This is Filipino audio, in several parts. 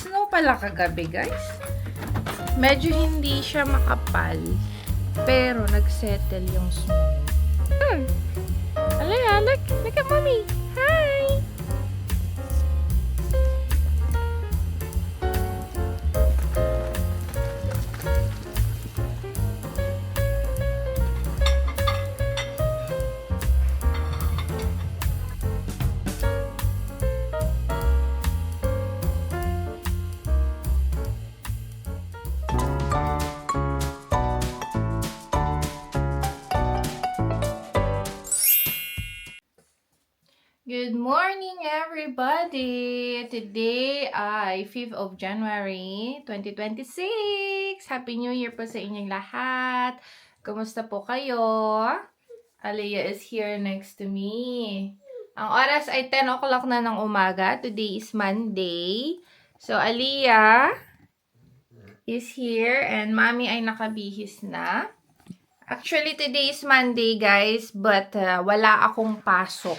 Nag-snow pala kagabi, guys. Medyo hindi siya makapal, pero nagsettle yung snow. Alaya, look at mommy. Hi! Good morning, everybody! Today ay 5th of January 2026. Happy New Year po sa inyong lahat. Kumusta po kayo? Aliyah is here next to me. Ang oras ay 10 o'clock na ng umaga. Today is Monday. So, Aliyah is here and Mommy ay nakabihis na. Actually, today is Monday, guys, but wala akong pasok.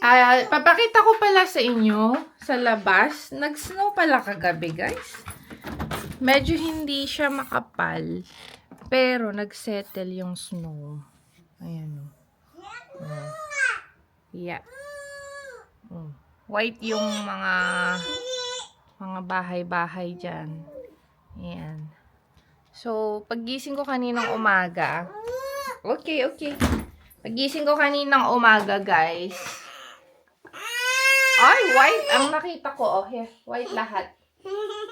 Papakita ko pala sa inyo sa labas. Nag-snow pala kagabi, guys. Medyo hindi siya makapal, pero nagsettle yung snow. Ayan o. Yeah. White yung mga bahay-bahay dyan. Ayan. So, paggising ko kaninang umaga. Okay. Paggising ko kaninang umaga, guys. Ay, white ang nakita ko. Oh, here. White lahat.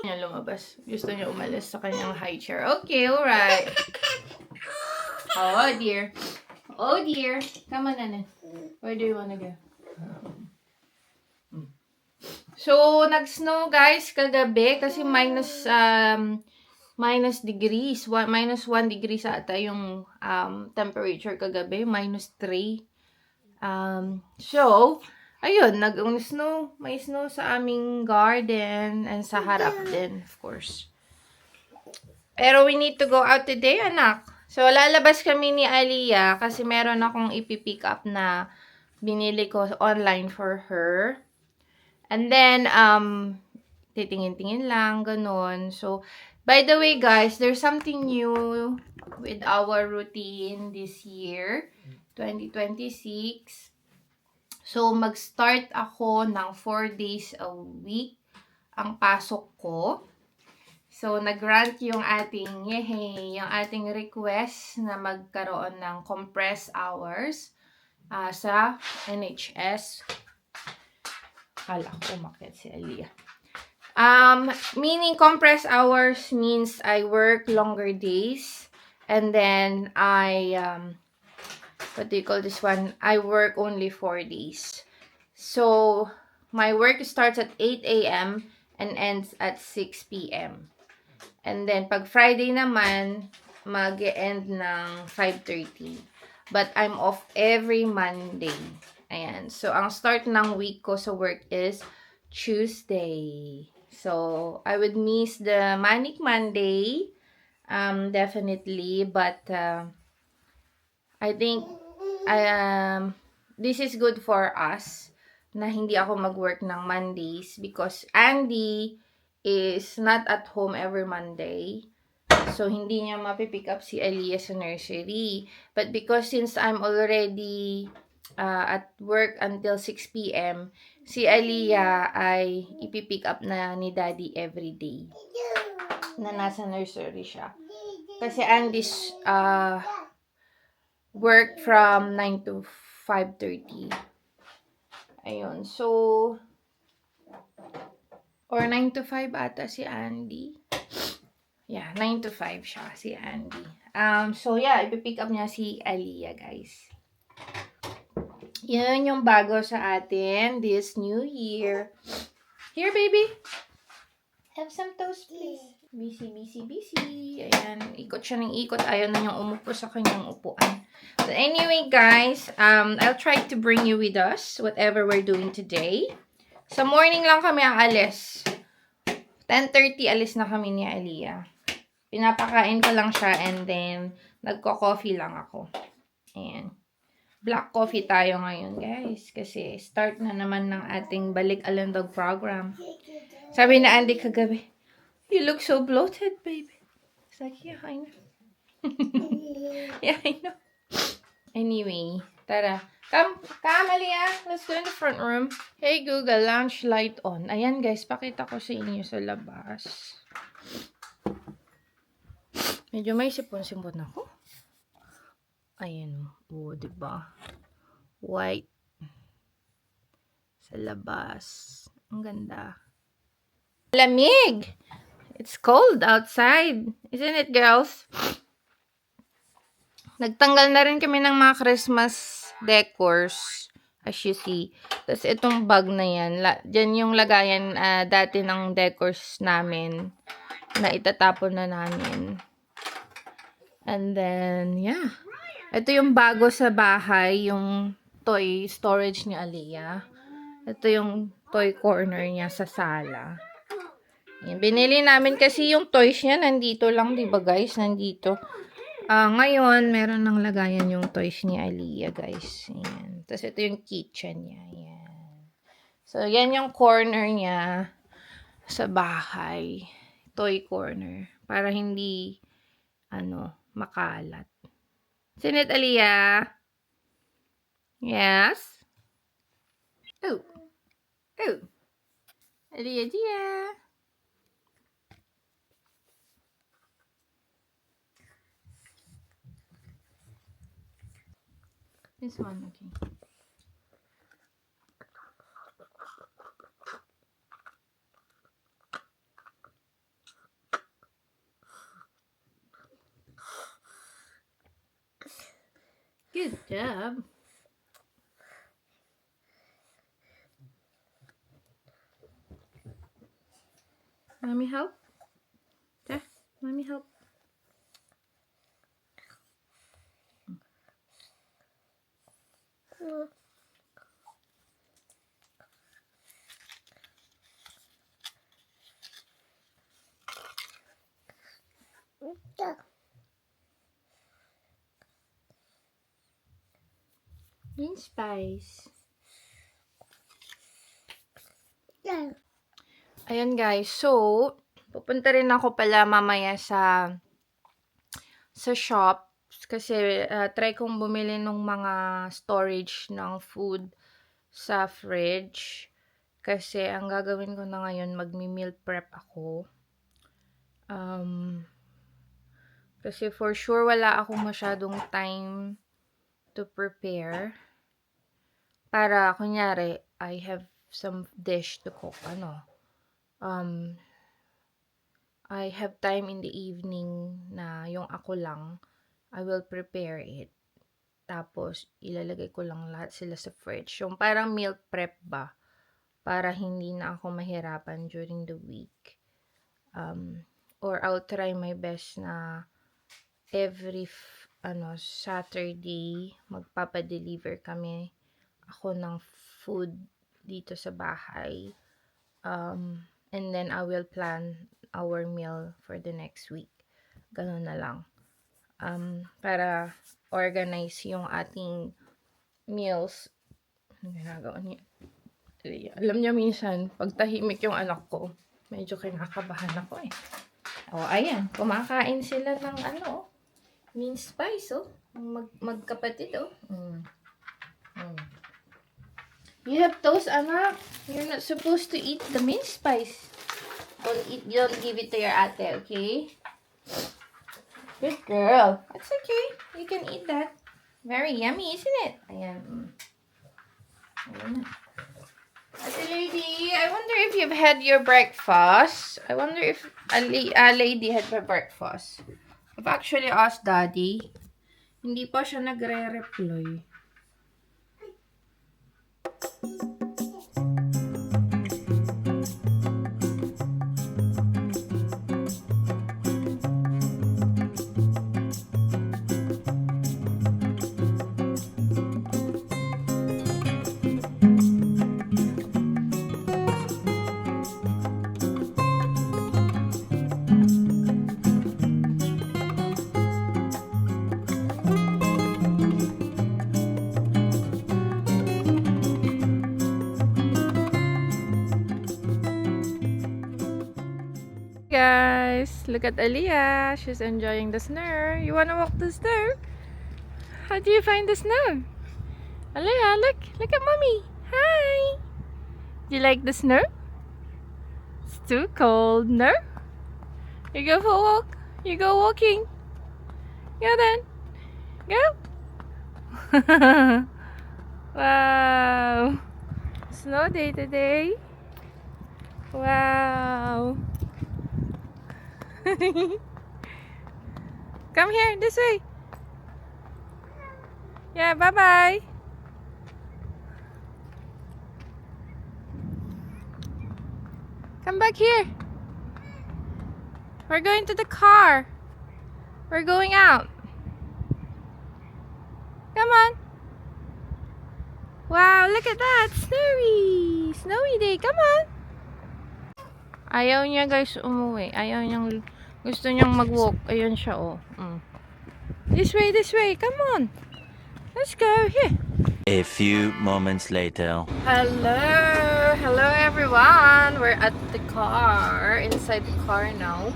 Niya lumabas. Gusto niya umalis sa kanyang high chair. Okay, alright. Oh, dear. Oh, dear. Come on, Nana. Where do you wanna go? So, nag-snow, guys, kagabi. Kasi minus degrees. Minus 1 degrees ata yung temperature kagabi. Minus 3. So, ayun, nag-snow. May snow sa aming garden and sa harap din, of course. Pero we need to go out today, anak. So, lalabas kami ni Aliyah kasi meron akong ipipick up na binili ko online for her. And then, titingin-tingin lang, ganun. So, by the way, guys, there's something new with our routine this year, 2026. So, mag-start ako ng 4 days a week ang pasok ko. So, nag-grant yung ating request na magkaroon ng compressed hours sa NHS. Kala ko umakyat si Aliyah. Meaning compressed hours means I work longer days and then what do you call this one? I work only 4 days. So, my work starts at 8 a.m. and ends at 6 p.m. And then, pag Friday naman, mag-end ng 5:30. But I'm off every Monday. Ayan. So, ang start ng week ko sa work is Tuesday. So, I would miss the Manic Monday. Definitely. But, I think, this is good for us na hindi ako mag-work ng Mondays because Andy is not at home every Monday. So, hindi niya mapipick up si Aliyah sa nursery. But because since I'm already at work until 6 p.m., si Aliyah ay ipipick up na ni Daddy every day na nasa nursery siya. Kasi Andy's work from 9 to 5:30. Ayun. So, or 9 to 5 ata si Andy. Yeah, 9 to 5 siya, si Andy. So, yeah, ipipick up niya si Aliyah, guys. Yan yung bago sa atin this new year. Here, baby. Have some toast, please. Busy. Ayan, ikot siya ng ikot. Ayaw na niyang umupo sa kanyang upuan. So, anyway, guys, I'll try to bring you with us, whatever we're doing today. Sa morning lang kami aalis. 10:30 alis na kami ni Aliyah. Pinapakain ko lang siya and then nagko-coffee lang ako. Ayan. Black coffee tayo ngayon, guys. Kasi start na naman ng ating Balik Alandog program. Sabi na Andy kagabi, you look so bloated, baby. It's like, yeah, I know. Yeah, I know. Anyway, tara. Come, Aliyah. Let's go in the front room. Hey, Google, lounge light on. Ayan, guys, pakita ko sa inyo sa labas. Medyo may sipon-sipon ako. Ayan, o, diba? White. Sa labas. Ang ganda. Lamig! It's cold outside. Isn't it, girls? Nagtanggal na rin kami ng mga Christmas decors. As you see. Tapos itong bag na yan. Dyan yung lagayan dati ng decors namin. Na itatapon na namin. And then, yeah. Ito yung bago sa bahay. Yung toy storage ni Aliyah. Ito yung toy corner niya sa sala. Yan. Binili namin kasi yung toys niya. Nandito lang, diba guys? Nandito. Ngayon, meron ng lagayan yung toys ni Aliyah, guys. Ayan. Tapos, ito yung kitchen niya. Ayan. So, yan yung corner niya sa bahay. Toy corner. Para hindi, makalat. Sinit, Aliyah? Yes? Oh. Oh. Aliyah, dear. This one, okay. Good job. Let me help? Yeah, let me help. Mint spice. Ayan guys, so pupunta rin ako pala mamaya sa shop kasi try kong bumili ng mga storage ng food sa fridge kasi ang gagawin ko na ngayon magmi-meal prep ako. Kasi for sure wala akong masyadong time to prepare. Para, kunyari, I have some dish to cook, I have time in the evening na yung ako lang, I will prepare it. Tapos, ilalagay ko lang lahat sila sa fridge. Yung parang meal prep ba? Para hindi na ako mahirapan during the week. Or I'll try my best na every, Saturday, magpapadeliver kami ako ng food dito sa bahay. And then, I will plan our meal for the next week. Ganun na lang. Para organize yung ating meals. Ano ginagawa niya? Alam niya minsan, pag tahimik yung anak ko, medyo kinakabahan ako eh. Ayan. Kumakain sila ng mint spice, magkapatid, You have toast, anak. You're not supposed to eat the mint spice. Don't give it to your ate, okay? Good girl. That's okay. You can eat that. Very yummy, isn't it? Ayan. Ate lady, I wonder if you've had your breakfast. I wonder if a lady had her breakfast. I've actually asked Daddy. Hindi pa siya nagre-reply. Guys, look at Aliyah. She's enjoying the snow. You wanna walk the snow? How do you find the snow? Aliyah, look at mommy. Hi. Do you like the snow? It's too cold, no? You go for a walk. You go walking. Go then. Go. Wow. Snow day today. Wow. Come here, this way. Yeah, bye-bye. Come back here. We're going to the car. We're going out. Come on. Wow, look at that. Snowy. Snowy day. Come on. Ayaw niya guys umuwi. Ayaw niyang, gusto niyang mag-walk. Ayun siya oh. This way. Come on. Let's go. Here. A few moments later. Hello everyone. We're at the car. Inside the car now.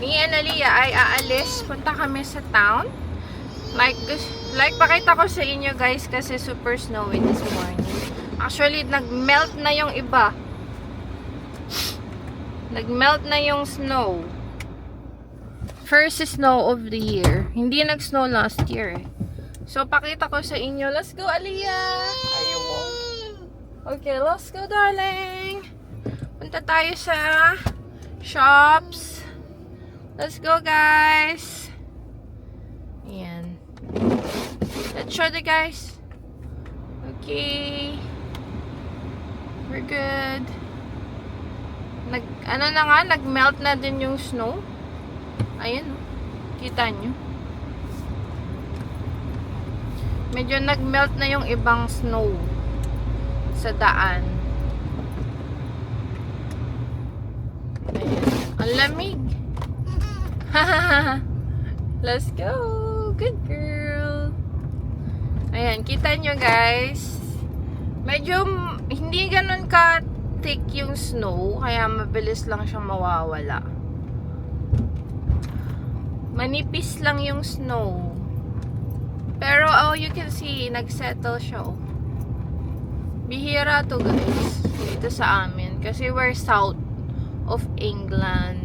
Me and Aliyah ay aalis. Punta kami sa town. Like pakita ko sa inyo guys kasi super snowy this morning. Actually, nag-melt na yung iba. Nag-melt na yung snow. First snow of the year. Hindi nag-snow last year eh. So, pakita ko sa inyo. Let's go, Aliyah! Are you walking? Okay, let's go, darling! Punta tayo sa shops. Let's go, guys! Ayan. Let's show the guys. Okay. We're good. Nag-melt na din yung snow. Ayan, oh. Kita nyo. Medyo nag-melt na yung ibang snow sa daan. Ayan. Ang lamig. Let's go. Good girl. Ayan, kita nyo guys. Medyo hindi ganun ka thick yung snow, kaya mabilis lang siyang mawawala. Manipis lang yung snow. Pero, oh, you can see, nagsettle siya, oh. Bihira to, guys. Dito sa amin. Kasi we're south of England.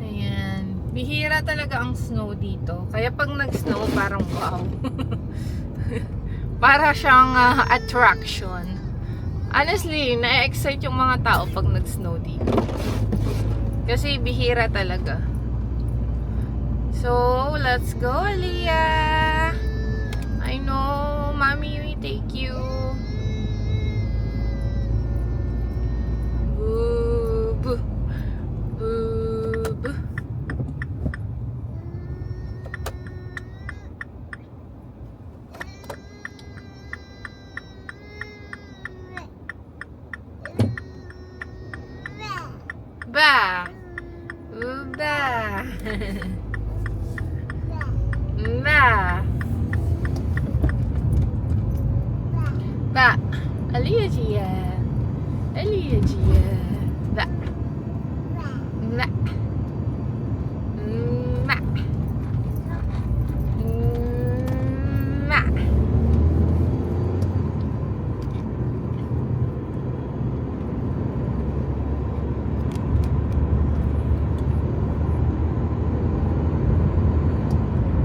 Ayan. Bihira talaga ang snow dito. Kaya pag nag-snow, parang wow. Para siyang attraction. Honestly, na-excite yung mga tao pag nag-snow dito. Kasi bihira talaga. So, let's go, Aliyah. I know, Mommy, we take you. Boo. Boo. Ba. Ba. Ma. Ba. Aliyah Gia. Ba. Ma. Ma. Ma.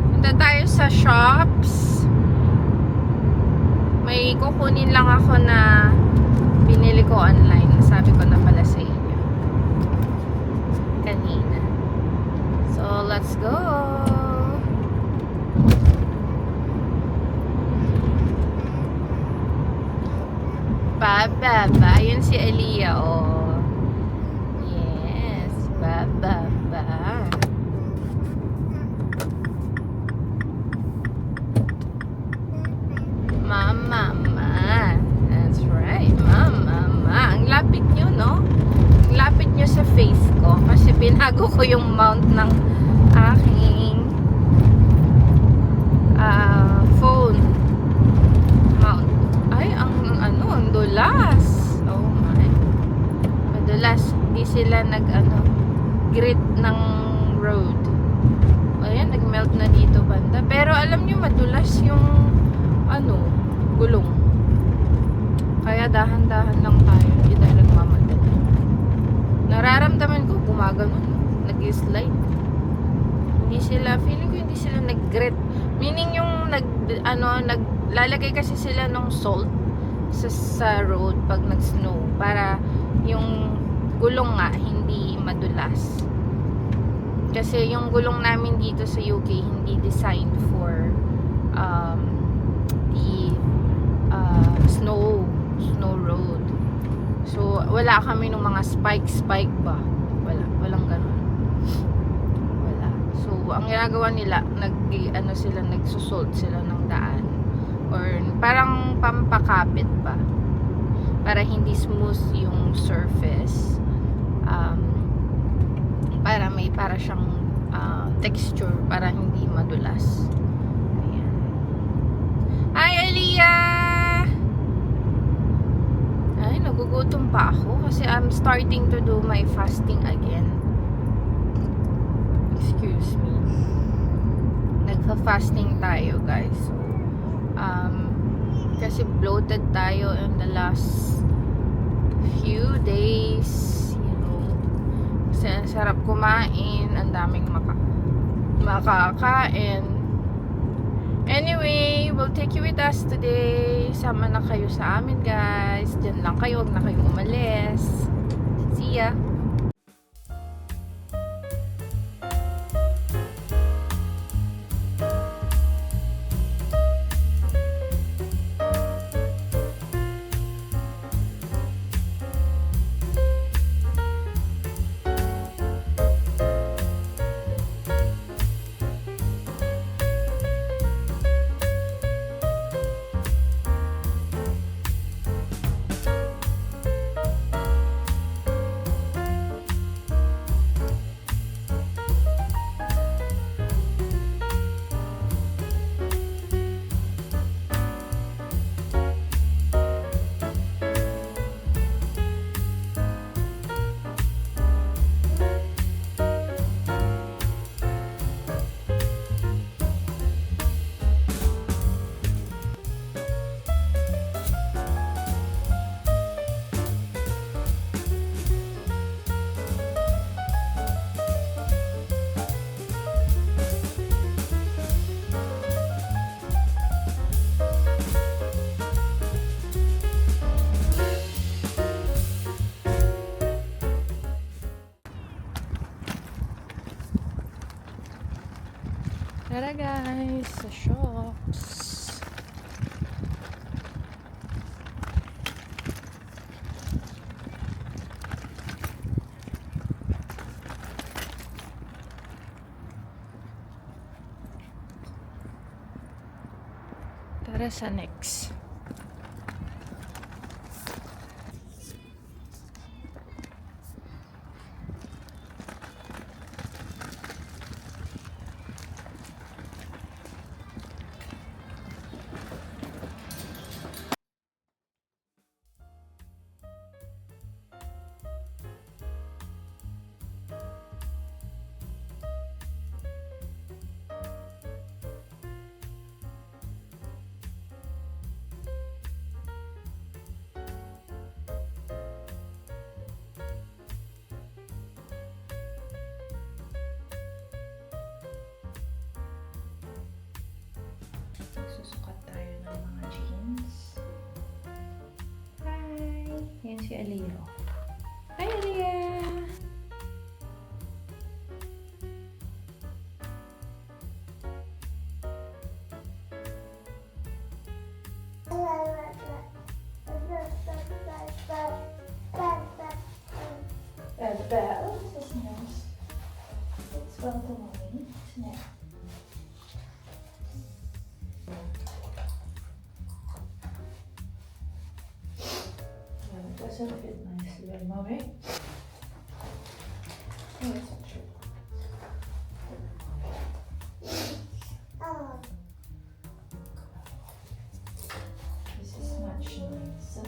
Punta tayo sa shops. May kukunin lang ako na pinili ko online. Sabi ko na pala sa inyo kanina. So, let's go. Baba. Yun si Aliyah, oh. Yes. Baba. Mama. That's right. Mama. Ang lapit nyo, no? Ang lapit nyo sa face ko. Kasi binago ko yung mount ng aking phone. Mount. Ay, ang dulas. Oh my. madulas. Hindi sila grit ng road. Ayan, nag-melt na dito banda. Pero alam nyo, madulas yung gulong. Kaya dahan-dahan lang tayo. Hindi tayo nagmamadali. Nararamdaman ko, gumaganon. Nag-slide. Feeling ko hindi sila nag-grit. Meaning yung naglalagay kasi sila ng salt sa road pag nag-snow para yung gulong nga hindi madulas. Kasi yung gulong namin dito sa UK hindi designed for the snow road. So wala kami ng mga spike ba. Walang ganun. So, ang ginagawa nila, nagsusult sila ng daan. Or, parang pampakapit pa. Para hindi smooth yung surface. Para siyang texture, para hindi madulas. Ayan. Hi, Aliyah! Ay, nagugutom pa ako kasi I'm starting to do my fasting again. Excuse me. Nagfa-fasting tayo, guys. So, kasi bloated tayo in the last few days. Kasi ang sarap kumain. Ang daming makakain. Anyway, we'll take you with us today. Sama na kayo sa amin, guys. Diyan lang kayo. Huwag na kayo umalis. See ya! Tara guys, sa shops. Tara sa next. Susukat tayo ng mga jeans. Hi! Yan si Aliyah. Hi, Aliyah! Oh, this is nice. It's well to mommy, isn't it? It doesn't fit nicely on mommy. Oh, it's not true. This is much nicer.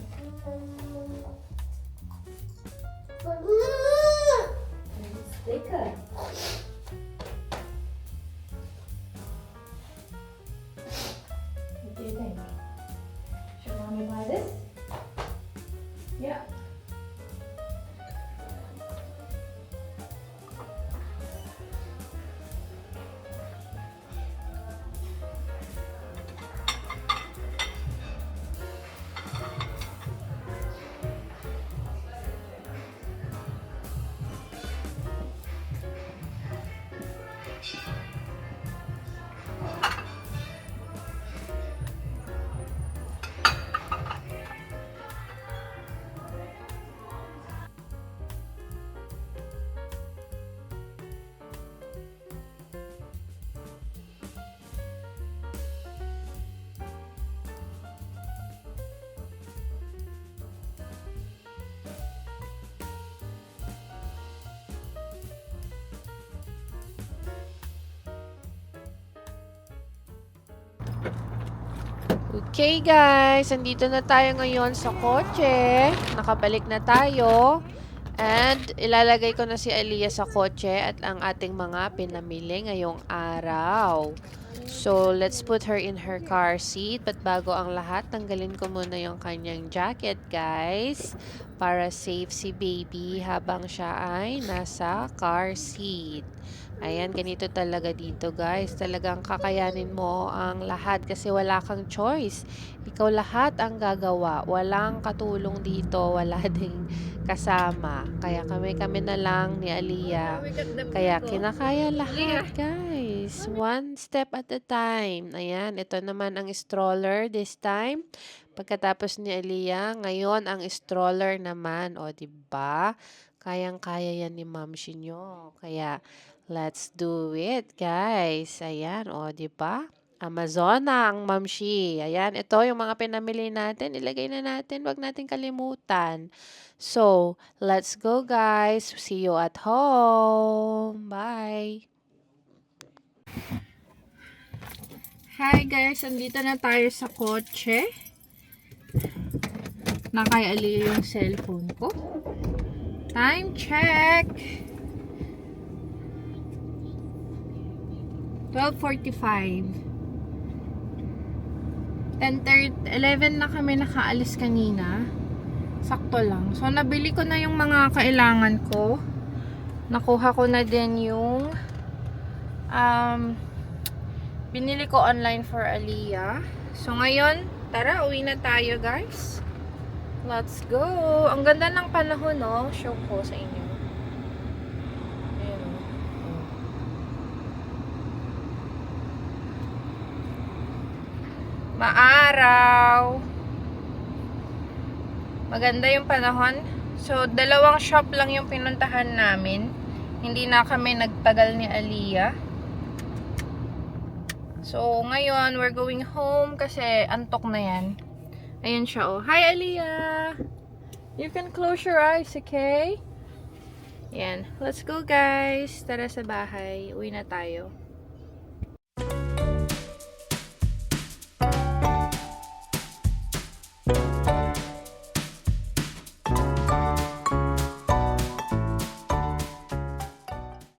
Yeah. Okay guys, andito na tayo ngayon sa kotse. Nakabalik na tayo. And ilalagay ko na si Aliyah sa kotse at ang ating mga pinamili ngayong araw. So, let's put her in her car seat. But bago ang lahat, tanggalin ko muna yung kanyang jacket, guys. Para safe si baby habang siya ay nasa car seat. Ayan, ganito talaga dito, guys. Talagang kakayanin mo ang lahat kasi wala kang choice. Ikaw lahat ang gagawa. Walang katulong dito. Wala ding kasama. Kaya kami na lang ni Aliyah. Kaya kinakaya lahat, guys. One step at a time. Ayan, ito naman ang stroller this time. Pagkatapos ni Aliyah, ngayon ang stroller naman. O, diba? Kayang-kaya yan ni Mamshi nyo. Kaya, let's do it, guys. Ayan, o, diba? Amazona ang Mamshi. Ayan, ito yung mga pinamili natin. Ilagay na natin. Wag natin kalimutan. So, let's go, guys. See you at home. Bye. Hi, guys. Andito na tayo sa kotse. Nakaiali yung cellphone ko. Time check. 12:45. 11 na kami nakaalis kanina. Sakto lang. So, nabili ko na yung mga kailangan ko. Nakuha ko na din yung binili ko online for Aliyah. So, ngayon, tara, uwi na tayo, guys. Let's go. Ang ganda ng panahon, no? Show ko sa inyo. Ayan. Maaraw. Maganda yung panahon. So, dalawang shop lang yung pinuntahan namin. Hindi na kami nagtagal ni Aliyah. So, ngayon, we're going home kasi antok na yan. Ayun siya, oh. Hi, Aliyah! You can close your eyes, okay? Yan. Let's go, guys. Tara sa bahay. Uwi na tayo.